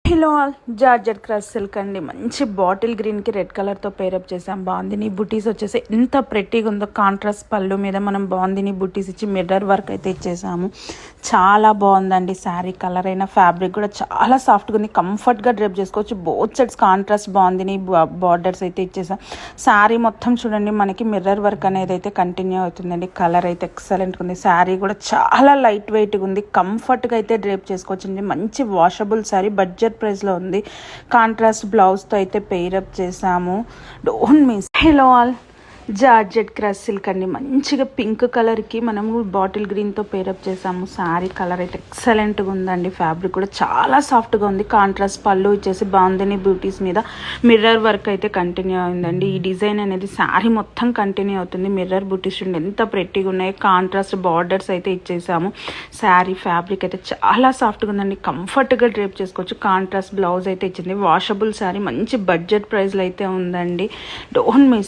Hello all, georgette cross silk అండి. మంచి bottle గ్రీన్కి రెడ్ కలర్తో పేరప్ చేసాం. బాందిని బుటీస్ వచ్చేసి ఎంత ప్రెట్టీగా ఉందో. కాంట్రాస్ట్ పళ్ళు మీద మనం బాందిని బుటీస్ ఇచ్చి మిర్రర్ వర్క్ అయితే ఇచ్చేసాము. చాలా బాగుందండి. శారీ కలర్ అయినా ఫ్యాబ్రిక్ కూడా చాలా సాఫ్ట్గా ఉంది. కంఫర్ట్గా డ్రెప్ చేసుకోవచ్చు. Both sides contrast bandhani borders అయితే ఇచ్చేసాం. శారీ మొత్తం చూడండి, మనకి మిర్రర్ వర్క్ అనేది అయితే కంటిన్యూ అవుతుందండి. కలర్ అయితే ఎక్సలెంట్గా ఉంది. శారీ కూడా చాలా లైట్ వెయిట్గా ఉంది. కంఫర్ట్గా అయితే డ్రేప్ చేసుకోవచ్చండి. మంచి వాషబుల్ శారీ, బడ్జెట్ ప్రైస్లో ఉంది. కాంట్రాస్ట్ బ్లౌజ్తో అయితే పెయిరప్ చేసాము. Don't miss. Hello all, georgette cross silk అండి. మంచిగా పింక్ కలర్కి మనము బాటిల్ గ్రీన్తో పేరప్ చేసాము. శారీ కలర్ అయితే ఎక్సలెంట్గా ఉందండి. ఫ్యాబ్రిక్ కూడా చాలా సాఫ్ట్గా ఉంది. కాంట్రాస్ట్ పళ్ళు ఇచ్చేసి బాందిని బ్యూటీస్ మీద మిర్రర్ వర్క్ అయితే కంటిన్యూ అయిందండి. ఈ డిజైన్ అనేది శారీ మొత్తం కంటిన్యూ అవుతుంది. మిర్రర్ బూటీస్ చూడండి ఎంత ప్రెట్టీగా ఉన్నాయి. కాంట్రాస్ట్ బార్డర్స్ అయితే ఇచ్చేసాము. శారీ ఫ్యాబ్రిక్ అయితే చాలా సాఫ్ట్గా ఉందండి. కంఫర్ట్గా డ్రేప్ చేసుకోవచ్చు. కాంట్రాస్ట్ బ్లౌజ్ అయితే ఇచ్చింది. వాషబుల్ శారీ, మంచి బడ్జెట్ ప్రైస్లో అయితే ఉందండి. Don't miss.